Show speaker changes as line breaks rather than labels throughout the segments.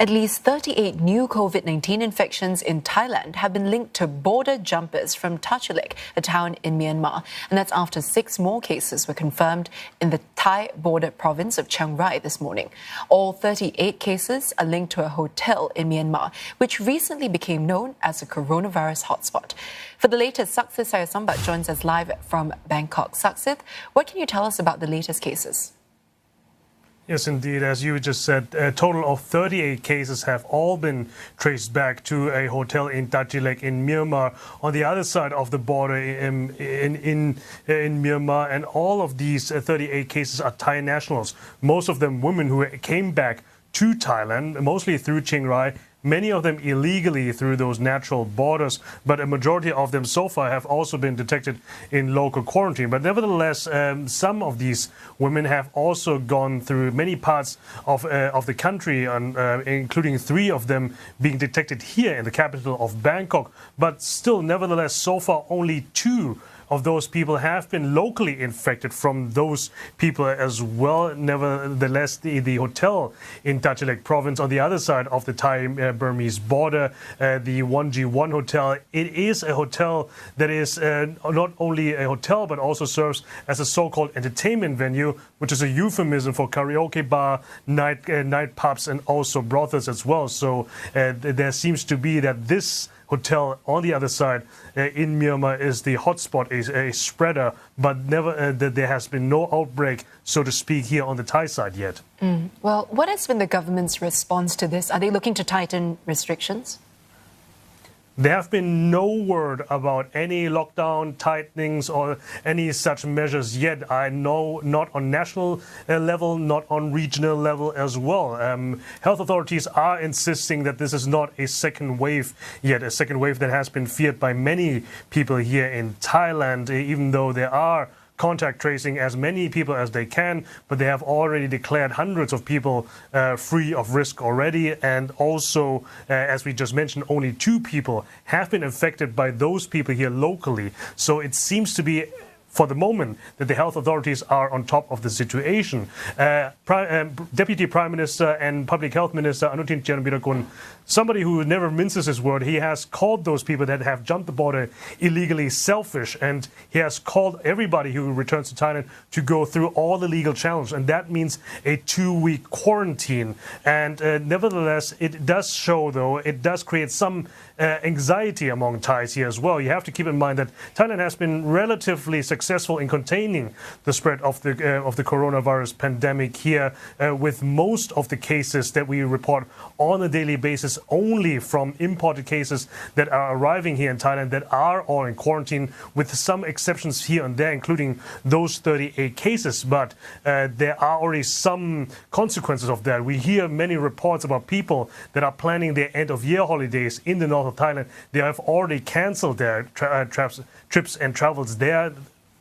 At least 38 new COVID-19 infections in Thailand have been linked to border jumpers from Tachilek, a town in Myanmar. And that's after 6 more cases were confirmed in the Thai border province of Chiang Rai this morning. All 38 cases are linked to a hotel in Myanmar, which recently became known as a coronavirus hotspot. For the latest, Saksit Sayasambat joins us live from Bangkok. Saksit, what can you tell us about the latest cases?
Yes, indeed. As you just said, a total of 38 cases have all been traced back to a hotel in Tachilek in Myanmar, on the other side of the border in Myanmar. And all of these 38 cases are Thai nationals, most of them women who came back to Thailand, mostly through Chiang Rai. Many of them illegally through those natural borders, but a majority of them so far have also been detected in local quarantine. But nevertheless, some of these women have also gone through many parts of the country, including 3 of them being detected here in the capital of Bangkok. But still, nevertheless, so far only 2 of those people have been locally infected from those people as well. Nevertheless, the hotel in Tachilek province on the other side of the Thai-Burmese border, the 1G1 hotel, it is a hotel that is not only a hotel but also serves as a so-called entertainment venue, which is a euphemism for karaoke bar, night pubs and also brothels as well. So there seems to be that this hotel on the other side in Myanmar is the hotspot, is a spreader, but never there has been no outbreak, so to speak, here on the Thai side yet.
Well, what has been the government's response to this? Are they looking to tighten restrictions?
There have been no word about any lockdown tightenings or any such measures yet. I know not on national level, not on regional level as well. Health authorities are insisting that this is not a second wave yet, a second wave that has been feared by many people here in Thailand, even though there are contact tracing as many people as they can, but they have already declared hundreds of people free of risk already. And also, as we just mentioned, only 2 people have been infected by those people here locally. So it seems to be, for the moment, that the health authorities are on top of the situation. Deputy Prime Minister and Public Health Minister Anutin Charnvirakul, somebody who never minces his word, he has called those people that have jumped the border illegally selfish, and he has called everybody who returns to Thailand to go through all the legal channels, and that means a 2-week quarantine. And nevertheless, it does show, though, it does create some anxiety among Thais here as well. You have to keep in mind that Thailand has been relatively successful in containing the spread of the coronavirus pandemic here, with most of the cases that we report on a daily basis only from imported cases that are arriving here in Thailand that are all in quarantine, with some exceptions here and there, including those 38 cases. But there are already some consequences of that. We hear many reports about people that are planning their end-of-year holidays in the north of Thailand. They have already cancelled their trips and travels there,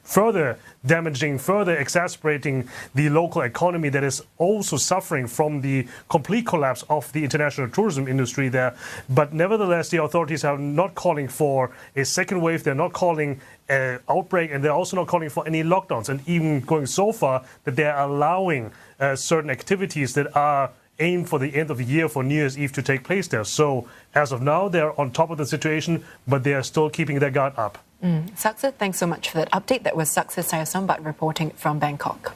further damaging, further exacerbating the local economy that is also suffering from the complete collapse of the international tourism industry there. But nevertheless, the authorities are not calling for a second wave. They're not calling an outbreak, and they're also not calling for any lockdowns, and even going so far that they're allowing certain activities that are aimed for the end of the year, for New Year's Eve, to take place there. So as of now, they're on top of the situation, but they are still keeping their guard up.
Saksit, thanks so much for that update. That was Saksit Sayasambat reporting from Bangkok.